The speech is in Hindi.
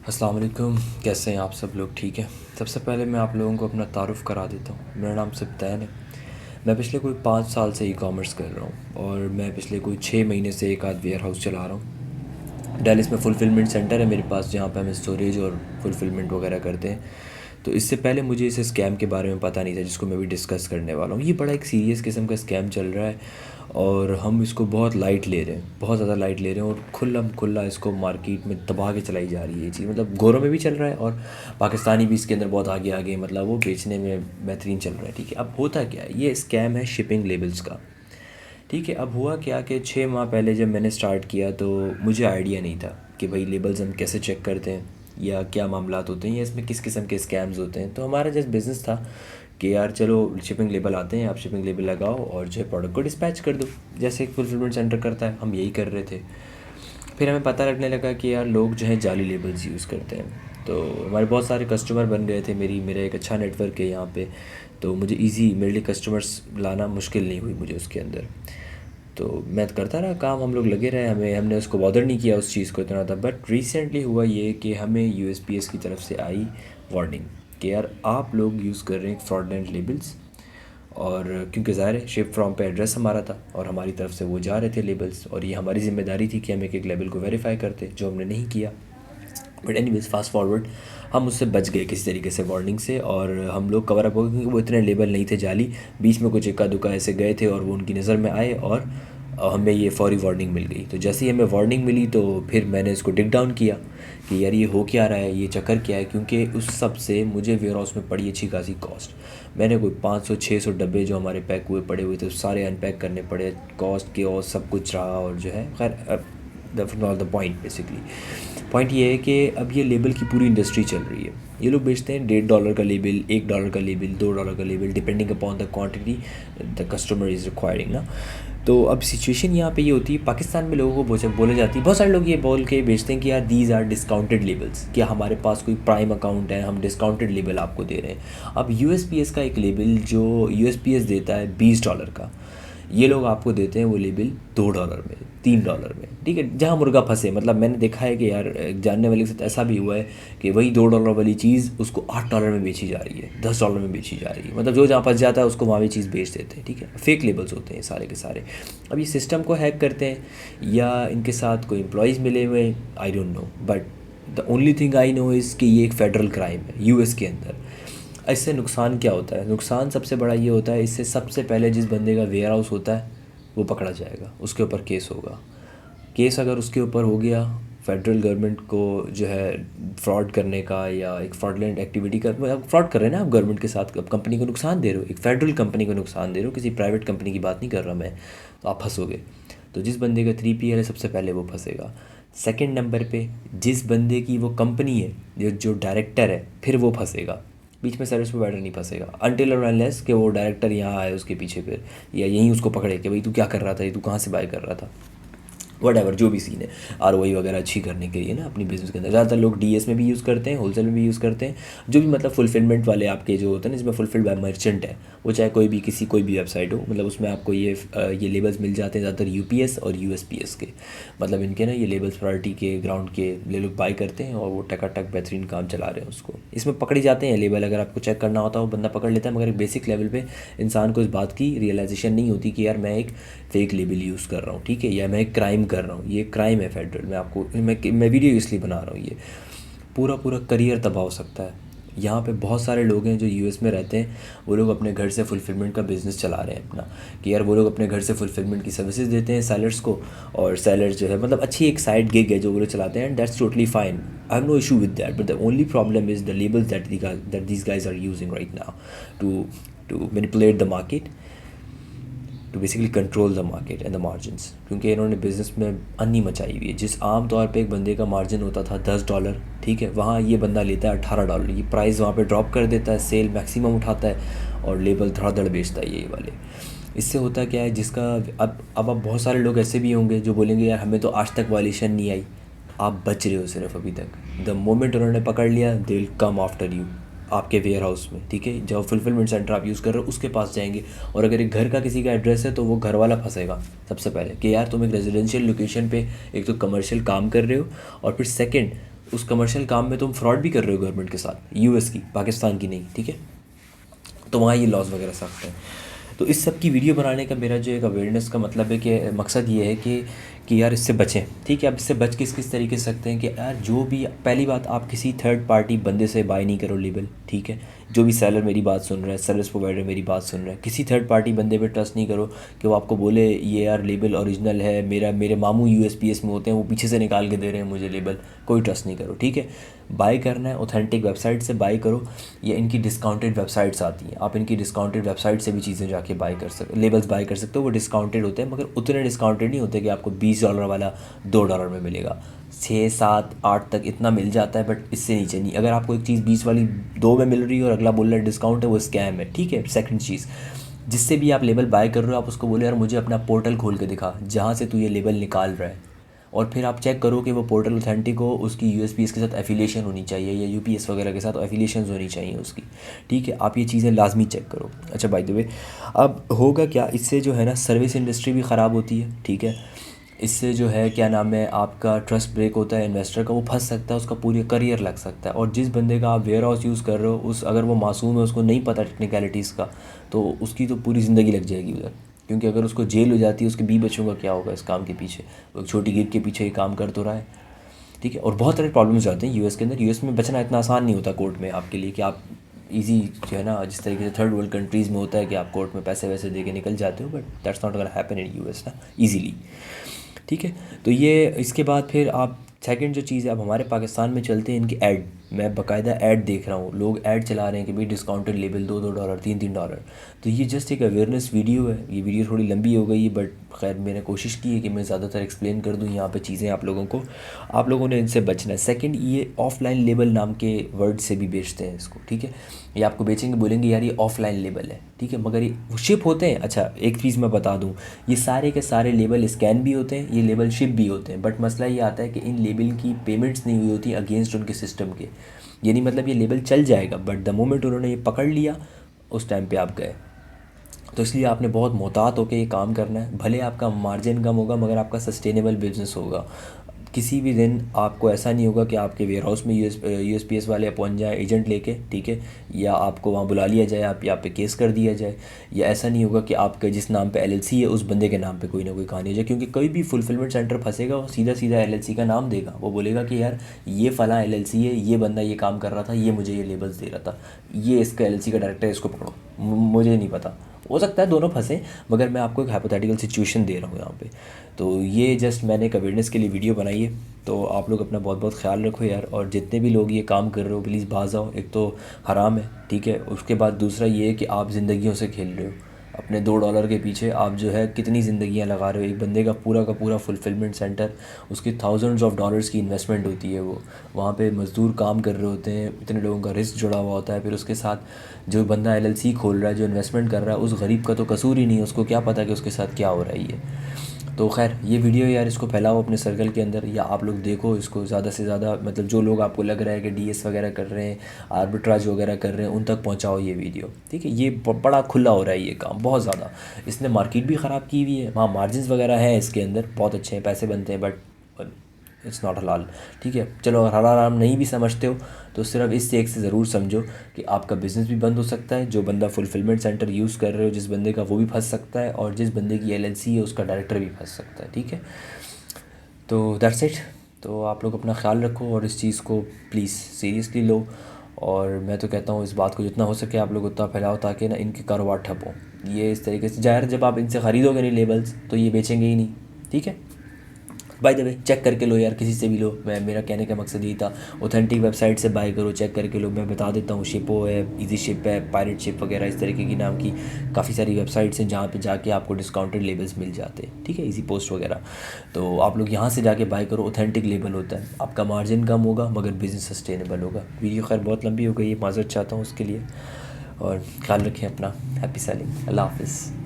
अस्सलाम वालेकुम। कैसे हैं आप सब लोग? ठीक है। सबसे पहले मैं आप लोगों को अपना तारुफ़ करा देता हूँ। मेरा नाम सिब्तैन है। मैं पिछले कोई 5 साल से ई-कॉमर्स कर रहा हूँ और मैं पिछले कोई 6 महीने से एक आध वेयर हाउस चला रहा हूँ। डेलिस में फुलफ़िलमेंट सेंटर है मेरे पास, जहाँ पे हम स्टोरेज और फुलफ़िलमेंट वगैरह करते हैं। तो इससे पहले मुझे इस स्कैम के बारे में पता नहीं था, जिसको मैं भी डिस्कस करने वाला हूँ। ये बड़ा एक सीरियस किस्म का स्कैम चल रहा है और हम इसको बहुत लाइट ले रहे हैं, बहुत ज़्यादा लाइट ले रहे हैं, और खुल्लम खुल्ला इसको मार्केट में दबा के चलाई जा रही है ये चीज़। मतलब गोरों में भी चल रहा है और पाकिस्तानी भी इसके अंदर बहुत आगे आगे, मतलब वो बेचने में बेहतरीन चल रहा है। ठीक है, अब होता क्या है, ये स्कैम है शिपिंग लेबल्स का। ठीक है, अब हुआ क्या कि 6 माह पहले जब मैंने स्टार्ट किया तो मुझे आइडिया नहीं था कि भाई लेबल्स हम कैसे चेक करते हैं या क्या मामलात होते हैं या इसमें किस किस्म के स्कैम्स होते हैं। तो हमारा जस्ट बिज़नेस था कि यार चलो शिपिंग लेबल आते हैं, आप शिपिंग लेबल लगाओ और जो है प्रोडक्ट को डिस्पैच कर दो, जैसे एक फुलफिलमेंट सेंटर करता है। हम यही कर रहे थे। फिर हमें पता लगने लगा कि यार लोग जो है जाली लेबल्स यूज़ करते हैं। तो हमारे बहुत सारे कस्टमर बन गए थे। मेरा एक अच्छा नेटवर्क है यहाँ पे, तो मुझे मेरे लिए कस्टमर्स लाना मुश्किल नहीं हुई मुझे उसके अंदर। तो मैं तो करता रहा काम, हम लोग लगे रहे, हमने उसको बॉदर नहीं किया उस चीज़ को इतना था। बट रिसेंटली हुआ ये कि हमें यूएसपीएस की तरफ से आई वार्निंग कि यार आप लोग यूज़ कर रहे हैं फ्रॉडलेंट लेबल्स। और क्योंकि ज़ाहिर है शिप फ्रॉम पे एड्रेस हमारा था और हमारी तरफ से वो जा रहे थे लेबल्स, और ये हमारी ज़िम्मेदारी थी कि हम एक एक लेबल को वेरीफाई करते, जो हमने नहीं किया। बट एनीवेज फास्ट फॉरवर्ड, हम उससे बच गए किसी तरीके से वार्निंग से, और हम लोग कवर अप हो गए क्योंकि वो इतने लेबल नहीं थे जाली। बीच में कुछ इक्का दुक्का ऐसे गए थे और वो उनकी नज़र में आए और हमें ये फौरी वार्निंग मिल गई। तो जैसे ही हमें वार्निंग मिली तो फिर मैंने इसको डिग डाउन किया कि यार ये हो क्या रहा है, ये चक्कर क्या है, क्योंकि उस सब से मुझे वेयर हाउस में पड़ी अच्छी खासी कॉस्ट। मैंने कोई 500-600 डब्बे जो हमारे पैक हुए पड़े हुए थे सारे अनपैक करने पड़े, कॉस्ट के और सब कुछ रहा। और जो है खैर that's not the point. Basically point ये है कि अब ये लेबल की पूरी इंडस्ट्री चल रही है। ये लोग बेचते हैं $1.5 का लेबल, $1 का लेबल, $2 का label, depending upon the quantity the customer is requiring ना। तो अब सिचुएशन यहाँ पे ये होती है, पाकिस्तान में लोगों को बोले जाती है, बहुत सारे लोग ये बोल के बेचते हैं कि यार दीज आर डिस्काउंटेड लेबल्स, कि हमारे पास कोई प्राइम अकाउंट है, हम डिस्काउंटेड लेबल आपको दे रहे हैं। अब यूएसपीएस का एक लेबल जो यूएसपीएस देता है $20 का, ये लोग आपको देते हैं वो लेबल $2 में, $3 में। ठीक है, जहाँ मुर्गा फंसे। मतलब मैंने देखा है कि यार एक जानने वाले के साथ ऐसा भी हुआ है कि वही $2 वाली चीज़ उसको $8 में बेची जा रही है, $10 में बेची जा रही है। मतलब जो जहाँ फंस जाता है उसको वहाँ भी चीज़ बेच देते हैं। ठीक है, फेक लेबल्स होते हैं सारे के सारे। अब ये सिस्टम को हैक करते हैं या इनके साथ कोई एम्प्लॉयज़ मिले हुए हैं, I don't know. But the only thing I know is कि ये एक फ़ेडरल क्राइम है यूएस के अंदर। इससे नुकसान क्या होता है? नुकसान सबसे बड़ा ये होता है, इससे सबसे पहले जिस बंदे का वेयर हाउस होता है वो पकड़ा जाएगा, उसके ऊपर केस होगा। केस अगर उसके ऊपर हो गया, फेडरल गवर्नमेंट को जो है फ्रॉड करने का या एक फ्रॉडलेंट एक्टिविटी का, आप फ्रॉड कर रहे हैं ना, आप गवर्नमेंट के साथ, आप कंपनी को नुकसान दे रहे हो, एक फेडरल कंपनी को नुकसान दे रहे हो, किसी प्राइवेट कंपनी की बात नहीं कर रहा मैं, तो आप फंसोगे। तो जिस बंदे का 3PL है सबसे पहले वो फंसेगा। सेकंड नंबर पे जिस बंदे की वो कंपनी है, जो डायरेक्टर है, फिर वो फंसेगा। बीच में सर्विस प्रोवाइडर नहीं फंसेगा अनटिल और अनलेस कि वो डायरेक्टर यहाँ आए उसके पीछे फिर, या यहीं उसको पकड़े कि भाई तू क्या कर रहा था, ये तू कहाँ से बाय कर रहा था, वट जो भी सीन है। ROI वगैरह अच्छी करने के लिए ना अपनी बिज़नेस के अंदर। ज़्यादातर लोग DS में भी यूज़ करते हैं, होलसेल में भी यूज़ करते हैं, जो भी मतलब फुलफिलमेंट वाले आपके जो होते हैं ना, जिसमें फुलफिल्ड बाय मर्चेंट है, वो चाहे कोई भी वेबसाइट हो, मतलब उसमें आपको ये लेबल्स मिल जाते हैं ज़्यादातर UPS और USPS के। मतलब इनके ना ये लेबल्स प्रायोरिटी के ग्राउंड के ले लोग बाई करते हैं और वो टकाटक बेहतरीन काम चला रहे हैं उसको। इसमें पकड़ी जाते हैं लेबल, अगर आपको चेक करना होता है वो बंदा पकड़ लेता है, मगर बेसिक लेवल पे इंसान को इस बात की रियलाइजेशन नहीं होती कि यार मैं एक फ़ेक लेबल यूज़ कर रहा हूँ। ठीक है, या मैं एक क्राइम कर रहा हूँ, ये क्राइम है फेडरल। मैं वीडियो इसलिए बना रहा हूँ, ये पूरा पूरा करियर तबाह हो सकता है। यहाँ पे बहुत सारे लोग हैं जो US में रहते हैं, वो लोग अपने घर से फुलफिलमेंट का बिज़नेस चला रहे हैं अपना, कि यार वो लोग अपने घर से फुलफिलमेंट की सर्विसेज देते हैं सेलर्स को, और सेलर्स जो है मतलब अच्छी एक साइड गिग है जो वो लोग चलाते हैं, and that's totally fine. I have no issue with that, but the only problem is the labels that these guys are using right now to manipulate the market, to basically control the market and the margins. क्योंकि इन्होंने बिज़नेस में अन्नी मचाई हुई है। जिस आम तौर पे एक बंदे का मार्जिन होता था $10, ठीक है, वहाँ ये बंदा लेता है $18। ये प्राइस वहाँ पे ड्रॉप कर देता है, सेल मैक्सिमम उठाता है और लेबल धड़ाधड़ बेचता है ये वाले। इससे होता क्या है, जिसका अब बहुत सारे लोग ऐसे भी होंगे जो बोलेंगे यार हमें तो आज तक वायलेशन नहीं आई। आप बच रहे हो सिर्फ अभी तक। द मोमेंट उन्होंने पकड़ लिया, they will come after you आपके वेयर हाउस में। ठीक है, जब फुलफिलमेंट सेंटर आप यूज़ कर रहे हो उसके पास जाएंगे, और अगर एक घर का किसी का एड्रेस है तो वो घर वाला फंसेगा सबसे पहले कि यार तुम एक रेजिडेंशियल लोकेशन पे एक तो कमर्शियल काम कर रहे हो, और फिर सेकंड उस कमर्शियल काम में तुम फ्रॉड भी कर रहे हो गवर्नमेंट के साथ, यूएस की, पाकिस्तान की नहीं, ठीक है। तो वहाँ ये लॉज वगैरह सख्त हैं। तो इस सब की वीडियो बनाने का मेरा जो एक अवेयरनेस का मतलब है कि मकसद ये है कि यार इससे बचें, ठीक है। अब इससे बच किस तरीके से सकते हैं कि यार जो भी, पहली बात, आप किसी थर्ड पार्टी बंदे से बाय नहीं करो लेबल, ठीक है। जो भी सेलर मेरी बात सुन रहा है, सर्विस प्रोवाइडर मेरी बात सुन रहा है, किसी थर्ड पार्टी बंदे पे ट्रस्ट नहीं करो कि वो आपको बोले ये यार लेबल ओरिजिनल है, मेरे मामू यूएसपीएस में होते हैं, वो पीछे से निकाल के दे रहे हैं मुझे लेबल। कोई ट्रस्ट नहीं करो, ठीक है। बाय करना है ऑथेंटिक वेबसाइट से बाय करो, या इनकी डिस्काउंटेड वेबसाइट्स आती हैं, आप इनकी डिस्काउंटेड वेबसाइट से भी चीज़ें जाके बाय कर सकते, लेबल्स बाय कर सकते हो। वो डिस्काउंटेड होते हैं, मगर उतने डिस्काउंटेड नहीं होते कि आपको $20 वाला $2 में मिलेगा। 6, 7, 8 तक इतना मिल जाता है, बट इससे नीचे नहीं। अगर आपको एक चीज़ 20 वाली 2 में मिल रही है और अगला बोल रहा है डिस्काउंट है, वो स्कैम है, ठीक है। सेकंड चीज़, जिससे भी आप लेबल बाय कर रहे हो, आप उसको बोलो यार मुझे अपना पोर्टल खोल के दिखा जहाँ से तू ये लेबल निकाल रहा है, और फिर आप चेक करो कि वो पोर्टल ऑथेंटिक हो, उसकी यूएसपीएस के साथ एफिलिएशन होनी चाहिए, या यूपीएस वगैरह के साथ एफिलिएशन होनी चाहिए उसकी, ठीक है। आप ये चीज़ें लाजमी चेक करो। अच्छा बाय द वे, अब होगा क्या इससे, जो है ना, सर्विस इंडस्ट्री भी ख़राब होती है, ठीक है। इससे जो है क्या नाम है, आपका ट्रस्ट ब्रेक होता है इन्वेस्टर का, वो फंस सकता है, उसका पूरी करियर लग सकता है। और जिस बंदे का आप वेयर हाउस यूज़ कर रहे हो, उस अगर वो मासूम है, उसको नहीं पता टेक्निकलिटीज़ का, तो उसकी तो पूरी ज़िंदगी लग जाएगी उधर। क्योंकि अगर उसको जेल हो जाती है, उसके 20 बच्चों का क्या होगा इस काम के पीछे, वो एक छोटी गिग के पीछे ही काम कर तो रहा है, ठीक है। और बहुत सारे प्रॉब्लम्स आते हैं यूएस के अंदर। यूएस में बचना इतना आसान नहीं होता कोर्ट में आपके लिए कि आप इजी, जो है ना, जिस तरीके से थर्ड वर्ल्ड कंट्रीज़ में होता है कि आप कोर्ट में पैसे वैसे दे के निकल जाते हो, but that's not gonna happen in US ना ईजीली, ठीक है। तो ये इसके बाद फिर आप सेकंड जो चीज़ है, अब हमारे पाकिस्तान में चलते हैं इनकी ऐड। मैं बाकायदा ऐड देख रहा हूँ, लोग ऐड चला रहे हैं कि भाई डिस्काउंटेड लेबल $2-2, $3-3। तो ये जस्ट एक अवेयरनेस वीडियो है। ये वीडियो थोड़ी लंबी हो गई है, बट खैर मैंने कोशिश की है कि मैं ज़्यादातर एक्सप्लेन कर दूँ यहाँ पे चीज़ें आप लोगों को। आप लोगों ने इनसे बचना है। सेकंड, ये ऑफलाइन लेबल नाम के वर्ड से भी बेचते हैं इसको, ठीक है। ये आपको बेचेंगे, बोलेंगे यार ये ऑफलाइन लेबल है, ठीक है, मगर ये शिप होते हैं। अच्छा एक चीज़ मैं बता दूँ, ये सारे के सारे लेबल स्कैन भी होते हैं, ये लेबल शिप भी होते हैं, बट मसला ये आता है कि इन लेबल की पेमेंट्स नहीं हुई होती अगेंस्ट उनके सिस्टम के। यानी मतलब ये लेबल चल जाएगा, बट द मोमेंट उन्होंने ये पकड़ लिया, उस टाइम पे आप गए। तो इसलिए आपने बहुत मोहतात होकर ये काम करना है। भले आपका मार्जिन कम होगा, मगर आपका सस्टेनेबल बिजनेस होगा। किसी भी दिन आपको ऐसा नहीं होगा कि आपके वेयर हाउस में यूएसपीएस वाले पहुंच जाए एजेंट लेके, ठीक है, या आपको वहाँ बुला लिया जाए, आप यहाँ पे केस कर दिया जाए, या ऐसा नहीं होगा कि आपके जिस नाम पे एलएलसी है उस बंदे के नाम पे कोई ना कोई कहानी हो जाए। क्योंकि कोई भी फुलफिलमेंट सेंटर फंसेगा, वो सीधा सीधा एलएलसी का नाम देगा, वो बोलेगा कि यार ये फ़लाँ एलएलसी है, ये बंदा ये काम कर रहा था, ये मुझे ये लेबल्स दे रहा था, ये इसका एलएलसी का डायरेक्टर है, इसको पकड़ो। मुझे नहीं पता, हो सकता है दोनों फंसे, मगर मैं आपको एक हाइपोथेटिकल सिचुएशन दे रहा हूँ यहाँ पे। तो ये जस्ट मैंने एक अवेयरनेस के लिए वीडियो बनाई है। तो आप लोग अपना बहुत बहुत ख्याल रखो यार, और जितने भी लोग ये काम कर रहे हो प्लीज़ बाज आओ। एक तो हराम है, ठीक है, उसके बाद दूसरा ये है कि आप ज़िंदगियों से खेल रहे हो अपने $2 के पीछे। आप जो है कितनी ज़िंदगियाँ लगा रहे हो। एक बंदे का पूरा फुलफिलमेंट सेंटर, उसकी थाउजेंड्स ऑफ डॉलर्स की इन्वेस्टमेंट होती है। वो वहाँ पे मज़दूर काम कर रहे होते हैं, इतने लोगों का रिस्क जुड़ा हुआ होता है। फिर उसके साथ जो बंदा एलएलसी खोल रहा है, जो इन्वेस्टमेंट कर रहा है, उस गरीब का तो कसूर ही नहीं, उसको क्या पता कि उसके साथ क्या हो रहा है ये। तो खैर ये वीडियो यार, इसको फैलाओ अपने सर्कल के अंदर, या आप लोग देखो इसको ज़्यादा से ज़्यादा, मतलब जो लोग आपको लग रहा है कि डीएस वगैरह कर रहे हैं, आर्बिट्राज वगैरह कर रहे हैं, उन तक पहुंचाओ ये वीडियो, ठीक है। ये बड़ा खुला हो रहा है ये काम बहुत ज़्यादा। इसने मार्केट भी ख़राब की हुई है। वहाँ मार्जिन वगैरह हैं इसके अंदर, बहुत अच्छे हैं, पैसे बनते हैं, बट इट्स नॉट हलाल, ठीक है। चलो अगर हलाल नहीं भी समझते हो, तो सिर्फ इस एक से ज़रूर समझो कि आपका बिज़नेस भी बंद हो सकता है। जो बंदा फुलफिलमेंट सेंटर यूज़ कर रहे हो जिस बंदे का, वो भी फंस सकता है, और जिस बंदे की एलएलसी है उसका डायरेक्टर भी फंस सकता है, ठीक है। तो दैट्स इट। तो आप लोग अपना ख्याल रखो और इस चीज़ को प्लीज़ सीरियसली लो। और मैं तो कहता हूँ इस बात को जितना हो सके आप लोग उतना फैलाओ, ताकि ना इनके कारोबार ठप हो। ये इस तरीके से ज़ाहिर, जब आप इनसे ख़रीदोगे नहीं लेबल्स, तो ये बेचेंगे ही नहीं, ठीक है। बाय द वे चेक करके लो यार, किसी से भी लो। मेरा कहने का मकसद यही था, ऑथेंटिक वेबसाइट से बाय करो, चेक करके लो। मैं बता देता हूँ, शिपो है, इजी शिप है, पायरेट शिप वगैरह, इस तरीके की नाम की काफ़ी सारी वेबसाइट्स हैं जहाँ पे जाके आपको डिस्काउंटेड लेबल्स मिल जाते हैं, ठीक है, इजी पोस्ट वगैरह। तो आप लोग यहाँ से जाके बाय करो, ऑथेंटिक लेबल होता है, आपका मार्जिन कम होगा मगर बिज़नेस सस्टेनेबल होगा। वीडियो खैर बहुत लंबी हो गई है, माज़रत चाहता हूँ उसके लिए, और ख्याल रखें अपना। हैप्पी सेलिंग, अल्लाह हाफ़िज़।